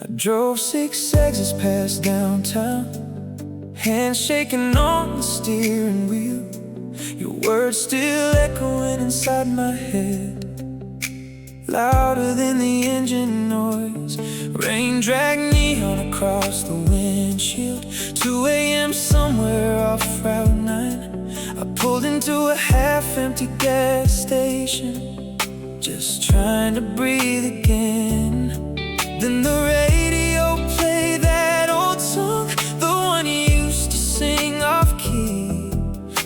I drove 6 exits past downtown, hands shaking on the steering wheel. Your words still echoing inside my head, louder than the engine noise. Rain dragged neon across the windshield. 2 a.m. somewhere off Route 9. I pulled into a half-empty gas station, just trying to breathe again. Then the radio played that old song, the one you used to sing off-key.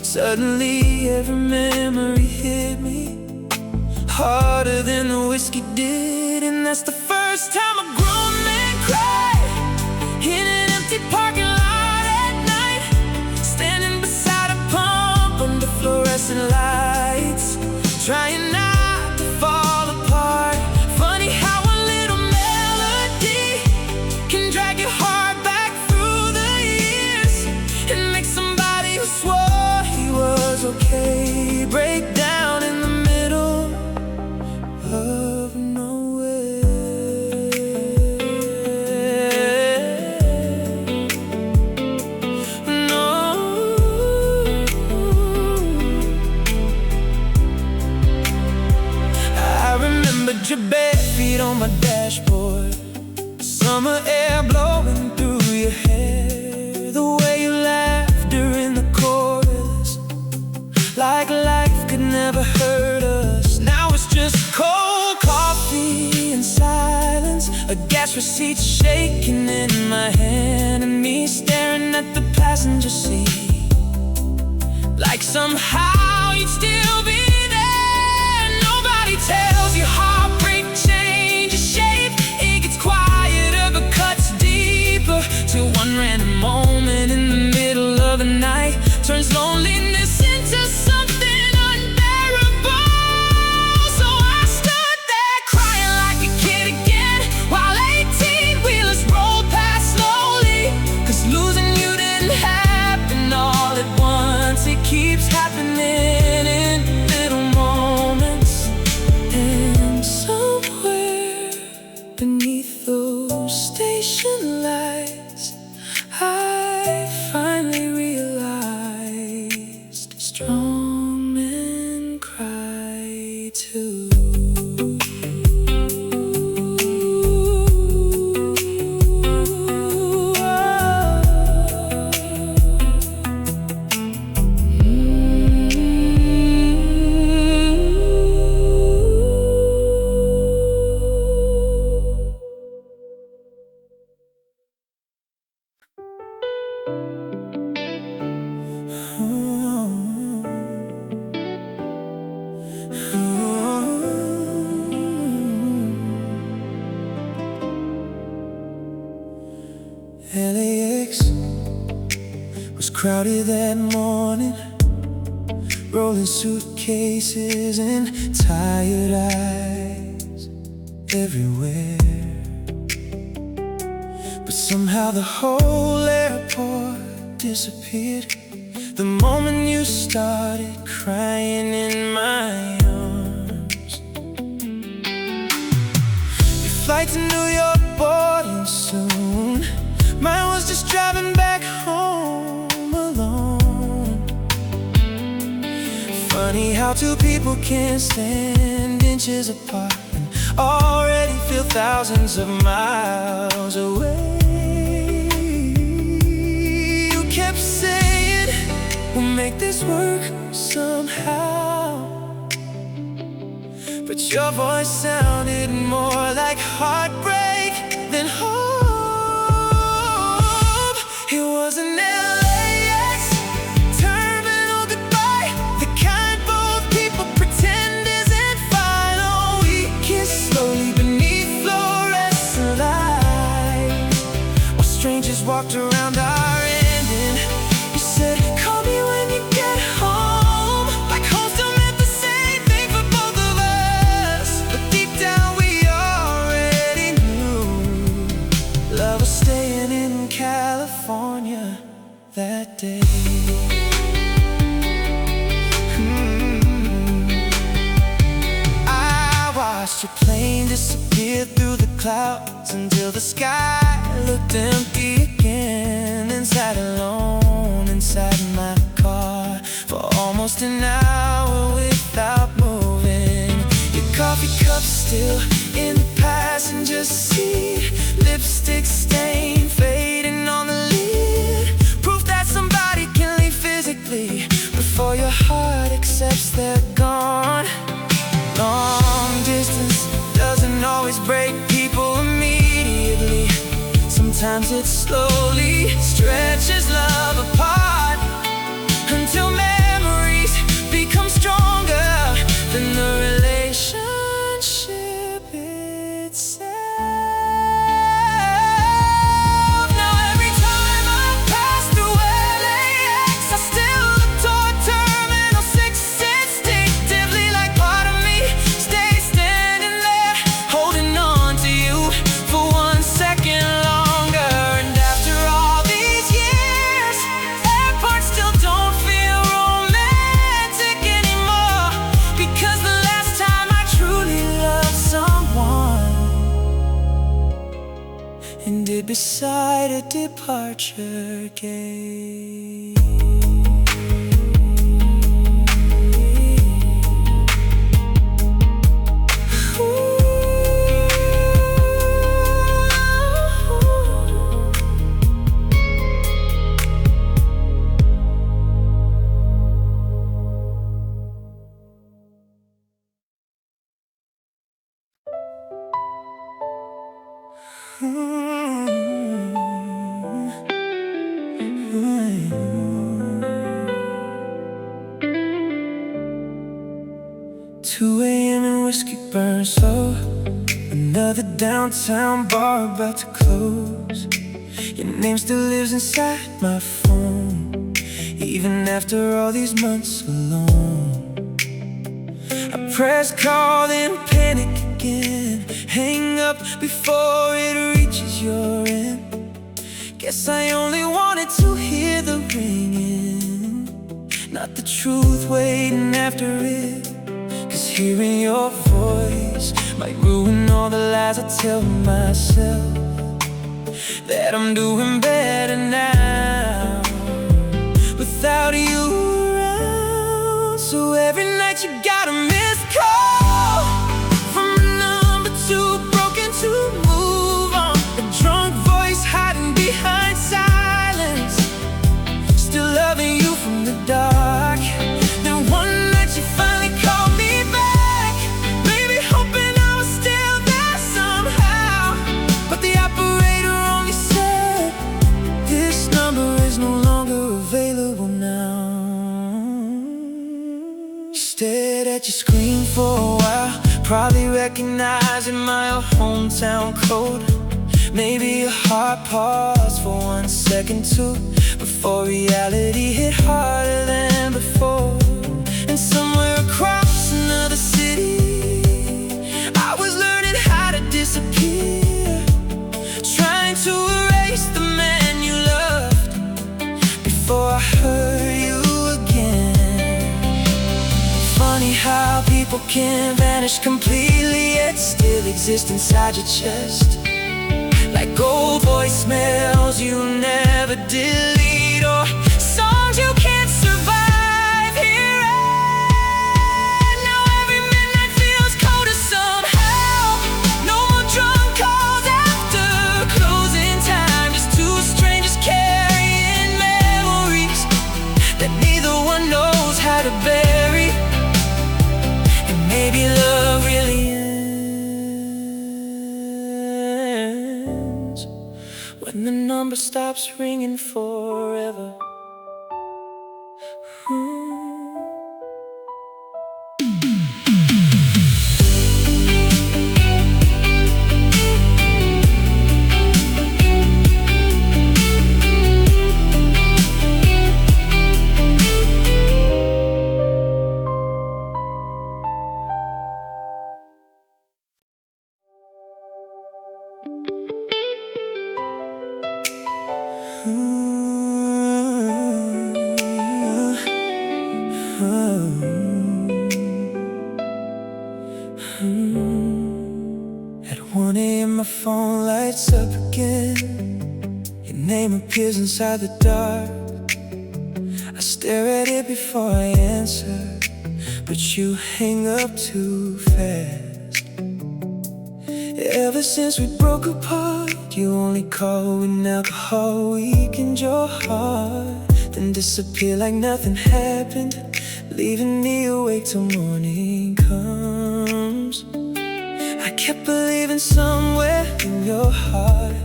Suddenly every memory hit me harder than the whiskey did. And that's the first time a grown man cried in an empty parking lot at night, standing beside a pump under fluorescent lights, trying not to fall apart. Funny how a little melody can drag your heart back through the years and make somebody who swore he was okay break down in the middle of nowhere. No, I remembered your bare feet on my dashboard, summer air blowing through your hair, the way you laughed during the chorus, like life could never hurt us. Now it's just cold coffee and silence, a gas receipt shaking in my hand, and me staring at the passenger seat, like somehow you'd still be there. Nobody tells you heartbreak changes shape. It gets quieter but cuts deeper, till one random moment in the middle of the night turns loneliness into something unbearable. So I stood there crying like a kid again, while 18-wheelers rolled past slowly. 'Cause losing you didn't happen all at once, it keeps happening in little moments. And somewhere beneath those station lights, I finally realized strong men cry too. LAX was crowded that morning, rolling suitcases and tired eyes everywhere. But somehow the whole airport disappeared the moment you started crying in my arms. Your flight to New York boarding soon, mine was just driving back home alone. Funny how two people can stand inches apart and already feel thousands of miles away. You kept saying, we'll make this work somehow, but your voice sounded more like heartbreak than hope. It was an LAX Terminal Goodbye, the kind both people pretend isn't final. We kissed slowly beneath fluorescent lights, while strangers walked around our ending. You said, call me when you get home, like home still meant the same thing for both of us. But deep down we already that day. I watched your plane disappear through the clouds until the sky looked empty again. Inside alone, inside my car, for almost an hour without moving. Your coffee cup still in the passenger seat, lipstick stain fading on the lid. Proof that somebody can leave physically before your heart accepts they're gone. Long distance doesn't always break people immediately. Sometimes it slowly stretches love apart until memories become stronger than the relationship itself. Now every time I pass through LAX, I still look toward Terminal 6 instinctively, like part of me stays standing there, holding on to you for 1 second longer. And after all these years, airports still don't feel romantic anymore, because the last time I truly loved someone ended beside a departure gate. Two a.m. and whiskey burns slow. Another downtown bar about to close. Your name still lives inside my phone, even after all these months alone. I press call, then panic again. Hang up before it reaches your end. Guess I only wanted to hear the ringing, not the truth waiting after it. 'Cause hearing your voice might ruin all the lies I tell myself, that I'm doing better now without you around. So every night you got a missed call from a number too broken to move on. A drunk voice hiding behind silence, still loving you from the dark. Then one night you finally called me back, maybe hoping I was still there somehow. But the operator only said, this number is no longer available now. Stared at your screen for a while, probably recognizing my hometown code. Maybe your heart paused for 1 second too, before reality hit harder than before. And somewhere across another city, I was learning how to disappear, trying to erase the man you loved before I hurt you again. Funny how people can vanish completely, yet still exist inside your chest, like old voicemails you never delete, or songs you can't survive hearing. Now every midnight feels colder somehow. No more drunk calls after closing time, just two strangers carrying memories that neither one knows how to bury. And maybe love really ends when the number stops ringing forever. 1 a.m. my phone lights up again. Your name appears inside the dark. I stare at it before I answer, but you hang up too fast. Ever since we broke apart, you only call when alcohol weakened your heart, then disappear like nothing happened, leaving me awake till morning comes. I kept believing somewhere in your heart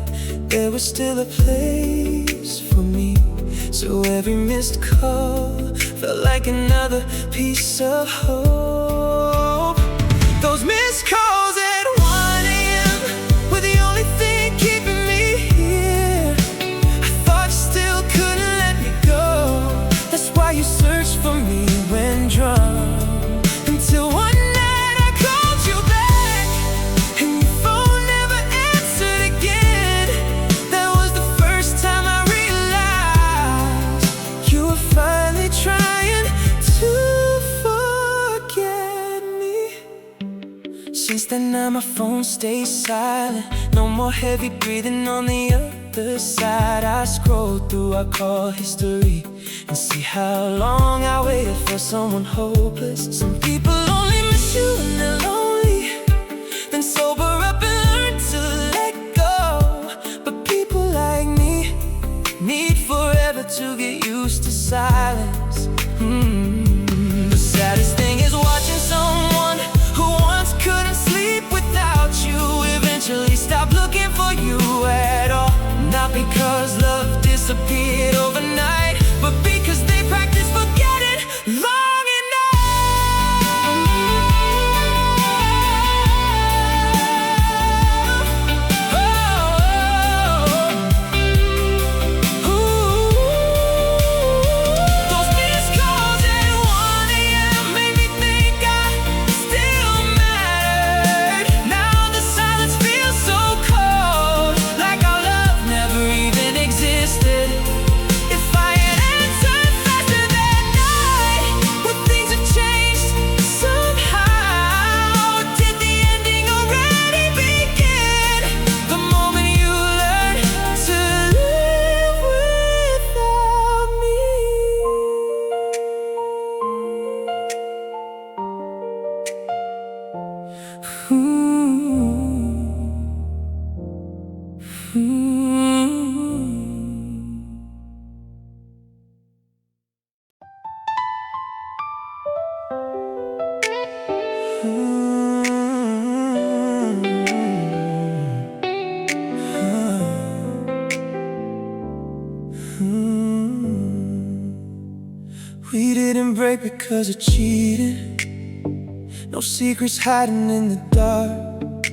there was still a place for me. So every missed call felt like another piece of hope. Those missed calls at 1 a.m. were the only thing keeping me here. I thought you still couldn't let me go. That's why you searched for me when drunk, until one night I called you back and your phone never answered again. That was the first time I realized you were finally trying to forget me. Since then now my phone stays silent. No more heavy breathing on the other side. I scroll through our call history and see how long I waited for someone hopeless. Some people only miss you when they're lonely, then sober up and learn to let go. But people like me need forever to get used to silence. The saddest thing is watching someone who once couldn't sleep without you eventually stop looking for you at all. Not because love disappeared overnight, but because they practiced forgetting long enough. Those missed calls at 1 a.m. made me think I still mattered. Now the silence feels so cold, like our love never even existed. If I had answered faster that night, would things have changed somehow? Did the ending already begin the moment you learned to live without me? We didn't break because of cheating. No secrets hiding in the dark.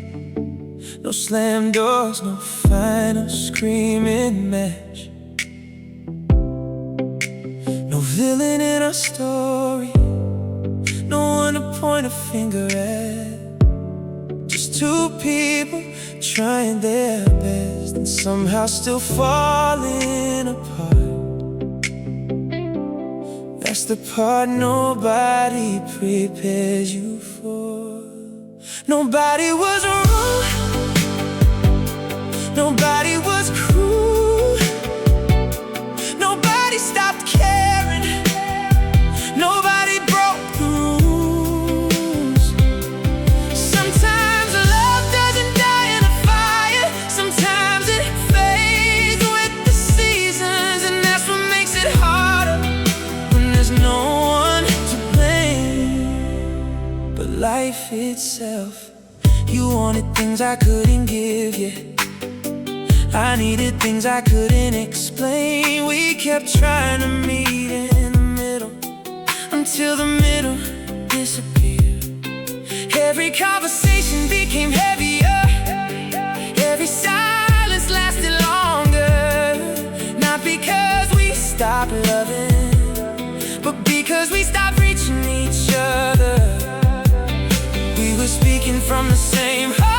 No slam doors, no final screaming match. No villain in our story, no one to point a finger at. Just two people trying their best and somehow still falling apart. That's the part nobody prepares you for. Nobody was wrong, nobody was cruel, nobody stopped caring, nobody broke the rules. Sometimes love doesn't die in a fire, sometimes it fades with the seasons. And that's what makes it harder when there's no one to blame but life itself. You wanted things I couldn't give you, I needed things I couldn't explain. We kept trying to meet in the middle until the middle disappeared. Every conversation became heavier, every silence lasted longer. Not because we stopped loving, but because we stopped reaching each other. We were speaking from the same heart,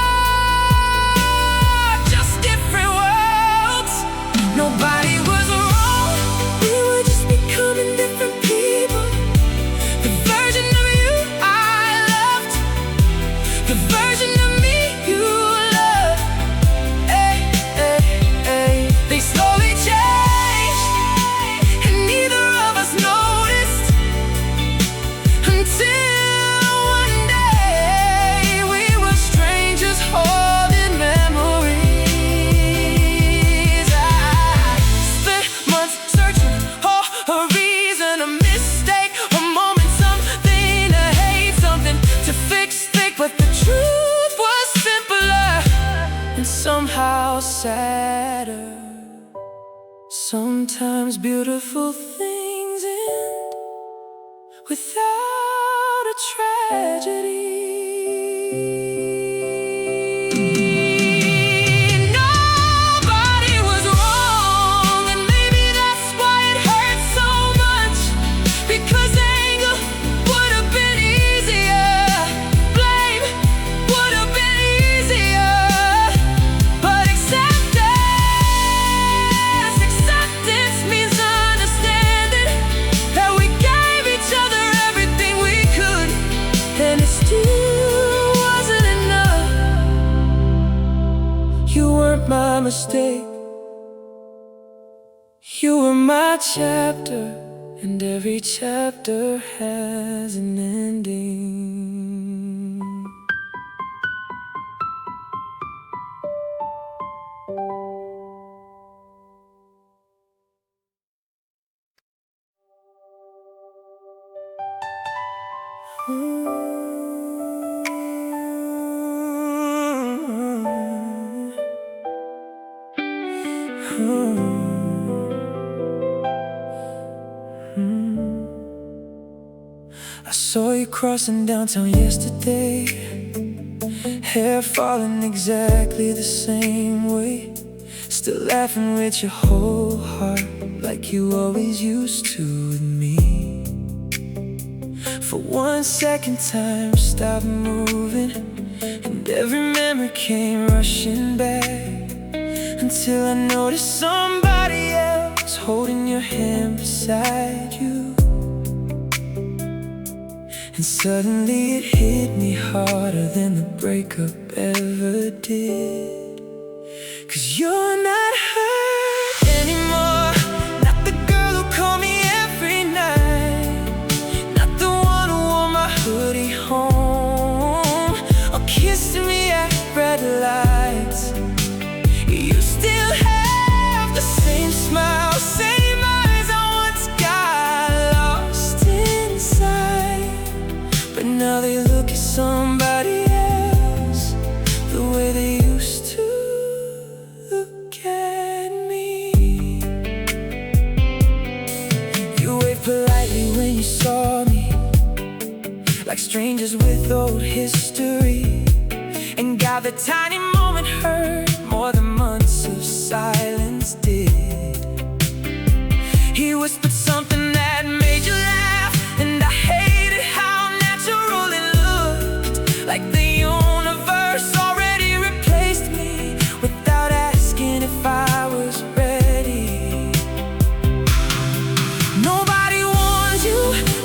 just different worlds. Nobody was wrong, we were just becoming different people. The version of you I loved, the version of me you and somehow sadder. Sometimes beautiful things end without a tragedy. Nobody was wrong, and maybe that's why it hurts so much. Because anger would have been easier, blame would have been easier. But acceptance means understanding that we gave each other everything we could, and it still wasn't enough. You weren't my mistake, you were my chapter, and every chapter has an ending. I saw you crossing downtown yesterday, hair falling exactly the same way, still laughing with your whole heart like you always used to with me. For 1 second time stopped moving, and every memory came rushing back, until I noticed somebody else holding your hand beside you. And suddenly it hit me harder than the breakup ever did. 'Cause you're not hurt anymore, not the girl who called me every night, not the one who wore my hoodie home or kissed me at red lights. You still have the same smile, same eyes I once got lost inside. But now they look at somebody else the way they used to look at me. You waved politely when you saw me, like strangers with old history, and God, the tiny moment hurt more than months of silence did. He whispered something that made you laugh, and I hated how natural it looked, like the universe already replaced me without asking if I was ready. Nobody warns you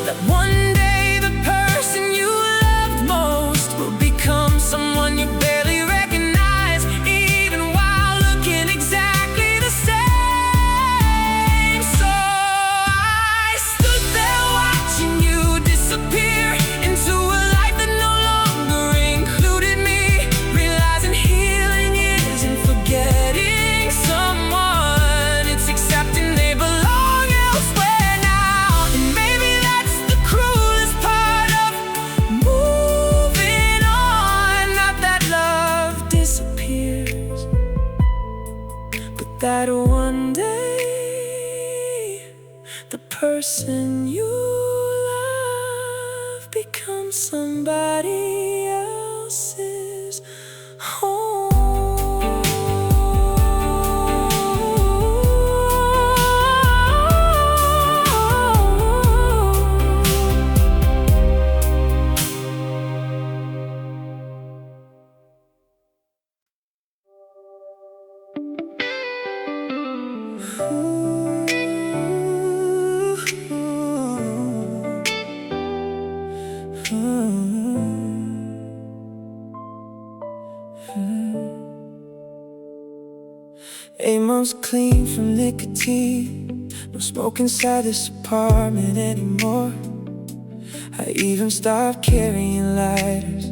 that one day the person you loved most will become someone you barely recognize, even while looking exactly the same. So I stood there watching you disappear into a life that no longer included me, realizing healing isn't forgetting someone, it's accepting they belong elsewhere now. And maybe that's the cruelest part of moving on, not that love disappears, but that one day the person you love becomes somebody else's home. Amos clean from nicotine, no smoke inside this apartment anymore. I even stopped carrying lighters,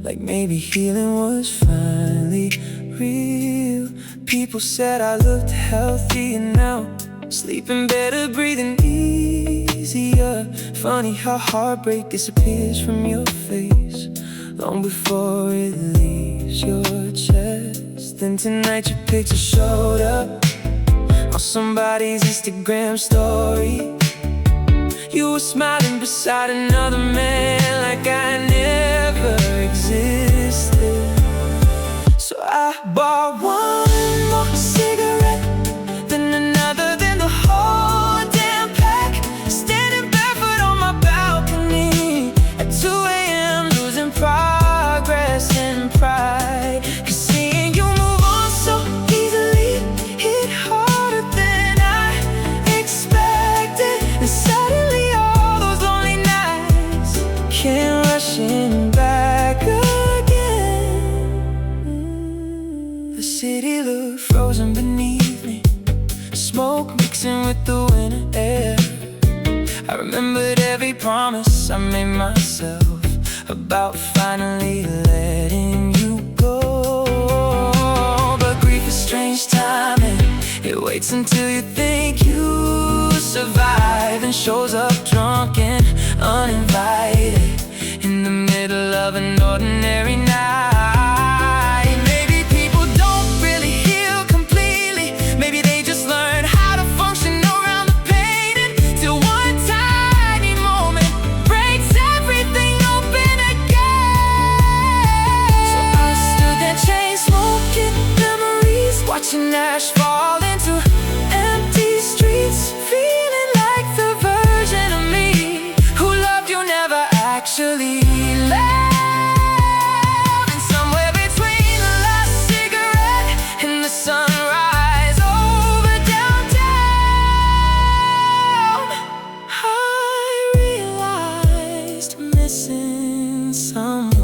like maybe healing was finally real. People said I looked healthier now, sleeping better, breathing easier. Funny how heartbreak disappears from your face long before it leaves your chest. Then tonight your picture showed up on somebody's Instagram story. You were smiling beside another man like I never existed. So I bought one more cigarette, then another, then the whole damn pack. Standing barefoot on my balcony at 2 a.m. losing progress and pride. 'Cause seeing you move on so easily hit harder than I expected. And suddenly all those lonely nights came rushing back again. The city looked frozen beneath me, smoke mixing with the winter air. I remembered every promise I made myself about finally letting you go. But grief is strange timing. It waits until you think you survive and shows up drunk and uninvited in the middle of an ordinary night. Maybe people don't really heal completely. Maybe they just learn how to function around the pain, until one tiny moment breaks everything open again. So I stood there chain smoking memories, watching ash fall into empty streets, feeling like the version of me who loved you never actually left. And somewhere between the last cigarette and the sunrise over downtown, I realized missing someone.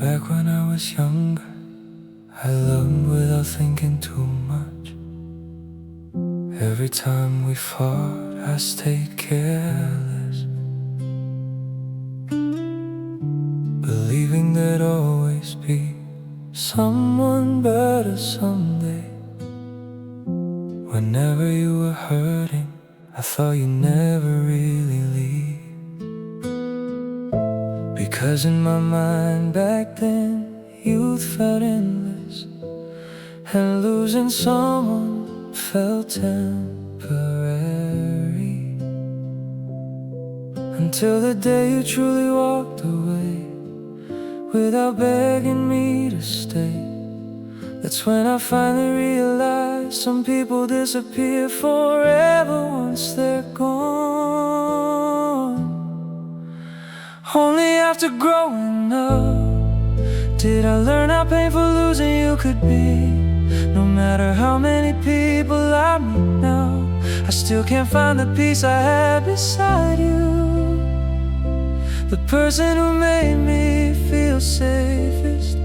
Back when I was younger, I loved without thinking too much. Every time we fought, I stayed careless, believing there'd always be someone better someday. Whenever you were hurting, I thought you'd never really leave. Because in my mind back then, youth felt endless, and losing someone felt temporary. Until the day you truly walked away, without begging me to stay. That's when I finally realized some people disappear forever once they're gone. Only after growing up did I learn how painful losing you could be. No matter how many people I meet now, I still can't find the peace I had beside you. The person who made me feel safest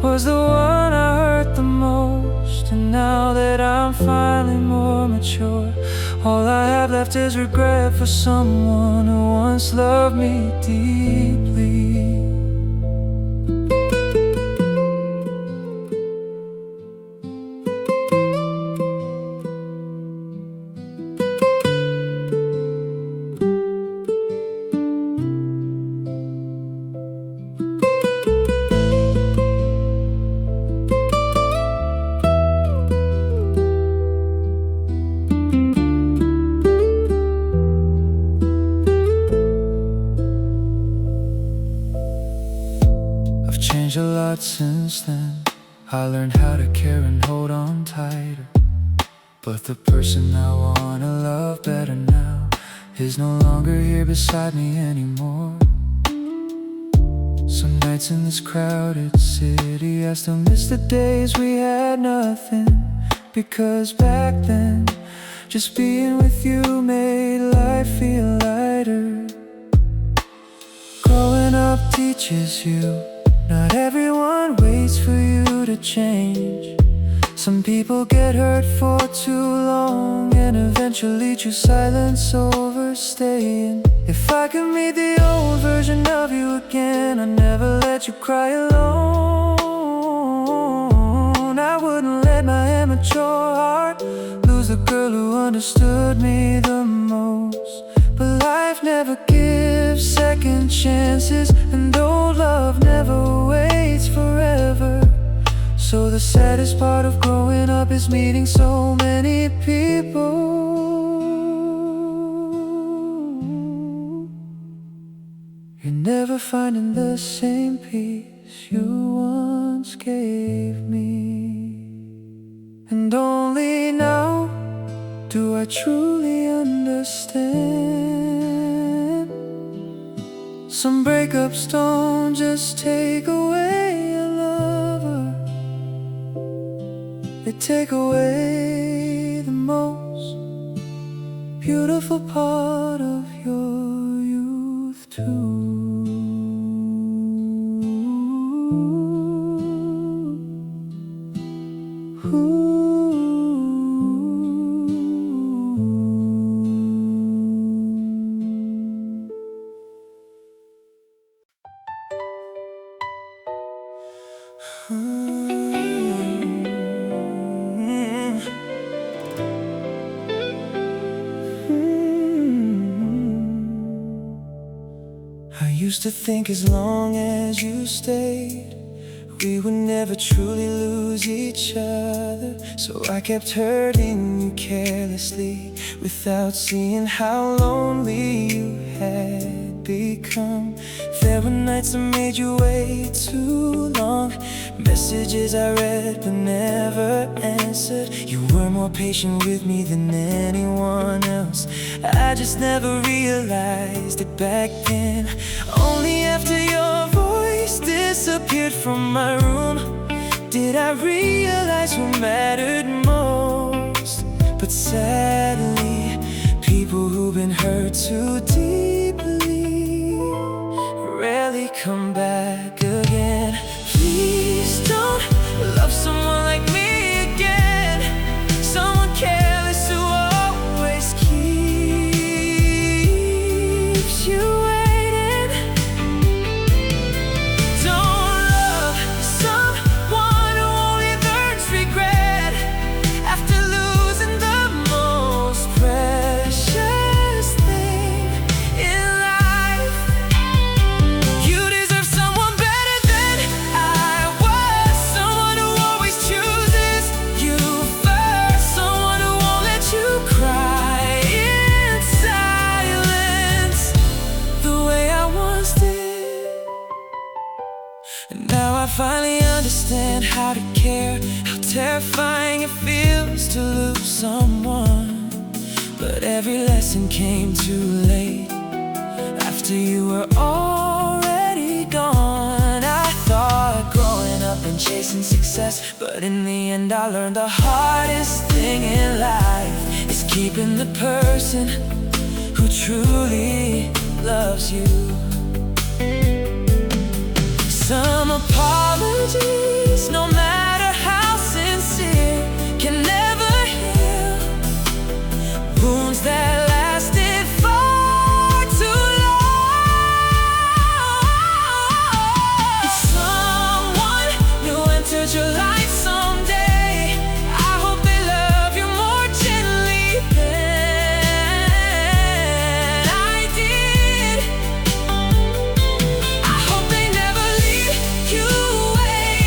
was the one I hurt the most. And now that I'm finally more mature, all I have left is regret for someone who once loved me deeply. Changed a lot since then. I learned how to care and hold on tighter. But the person I wanna love better now is no longer here beside me anymore. Some nights in this crowded city, I still miss the days we had nothing. Because back then, just being with you made life feel lighter. Growing up teaches you, not everyone waits for you to change. Some people get hurt for too long and eventually choose silence over staying. If I could meet the old version of you again, I'd never let you cry alone. I wouldn't let my immature heart lose the girl who understood me the most. But life never gives second chances, and old love never waits forever. So the saddest part of growing up is meeting so many people. You're never finding the same peace you once gave me. And only now do I truly understand. Some breakups don't just take away a lover, they take away the most beautiful part of your youth too. I used to think as long as you stayed, we would never truly lose each other. So I kept hurting you carelessly, without seeing how lonely you had become. There were nights I made you wait too long, messages I read but never answered. You were more patient with me than anyone else. I just never realized it back then. Only after your voice disappeared from my room did I realize what mattered most. But sadly, people who've been hurt too deeply rarely come back again. Please don't love someone like me again, someone careless who always keeps you waiting. Don't love someone who only learns regret after losing the most precious thing in life. You deserve someone better than I was, someone who always chooses you first, someone who won't let you cry in silence the way I once did. And now I finally understand how to care, how terrifying it feels to lose someone. But every lesson came too late, after you were already gone. I thought growing up and chasing success, but in the end I learned the hardest thing in life is keeping the person who truly loves you. Some apologies, no matter how sincere, can never heal wounds that lasted far too long. If someone new entered your life someday, I hope they love you more gently than I did. I hope they never leave you waiting.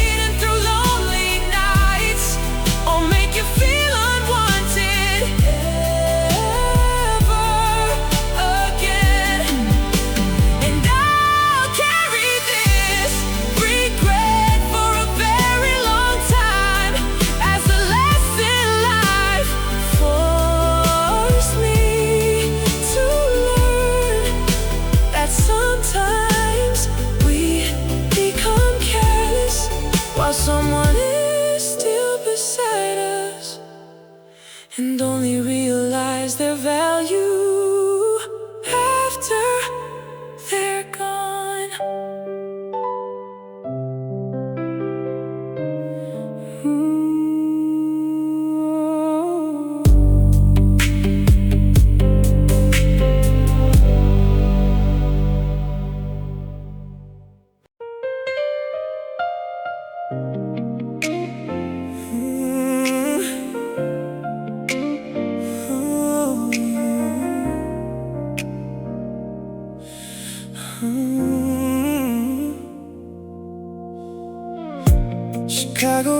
Chicago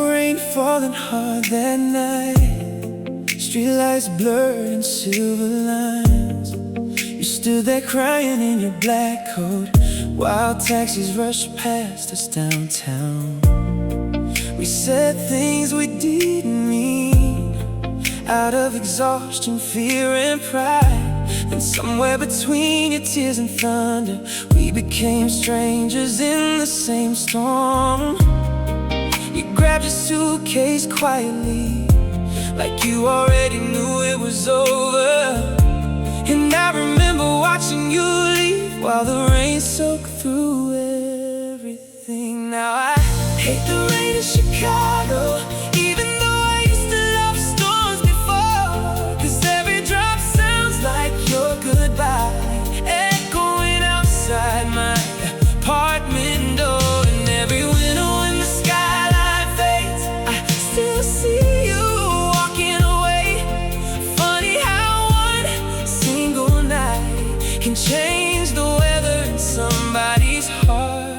rain falling hard that night. Streetlights blurred in silver lines. You stood there crying in your black coat while taxis rushed past us downtown. We said things we didn't mean out of exhaustion, fear and pride. And somewhere between your tears and thunder, we became strangers in the same storm. You grabbed your suitcase quietly, like you already knew it was over. And I remember watching you leave while the rain soaked through everything. Now I hate the rain in Chicago, even though I used to love storms before. 'Cause every drop sounds like your goodbye, echoing outside my apartment door. And every winter when the skyline fades, I still see you walking away. Funny how one single night can change the weather in somebody's heart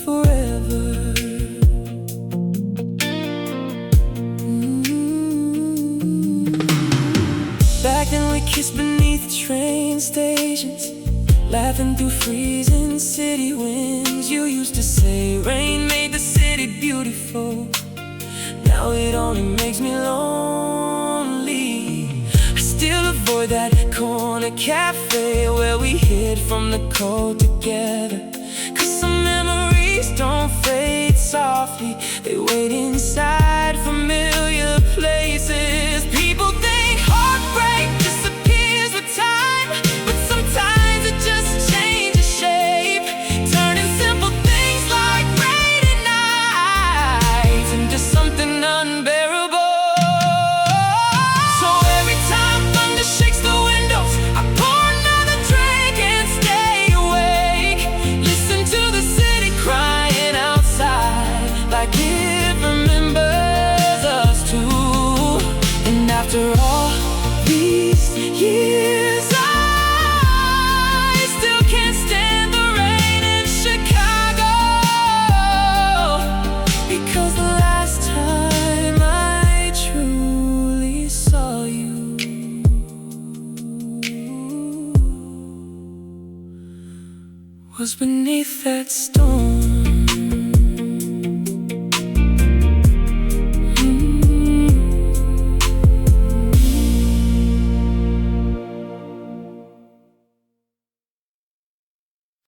forever. Back then we kissed beneath train stations, laughing through freezing city winds. You used to say rain made the city beautiful. Now it only makes me lonely. I still avoid that corner cafe where we hid from the cold together. 'Cause some memories don't fade softly, they wait inside familiar places. People think heartbreak disappears with time, but sometimes it just changes shape, turning simple things like rainy nights into something unbearable. So every time thunder shakes the windows, I pour another drink and stay awake. Listen to the city crying outside, like it remembers us too. And after all these years, I still can't stand the rain in Chicago. Because the last time I truly saw you was beneath that storm.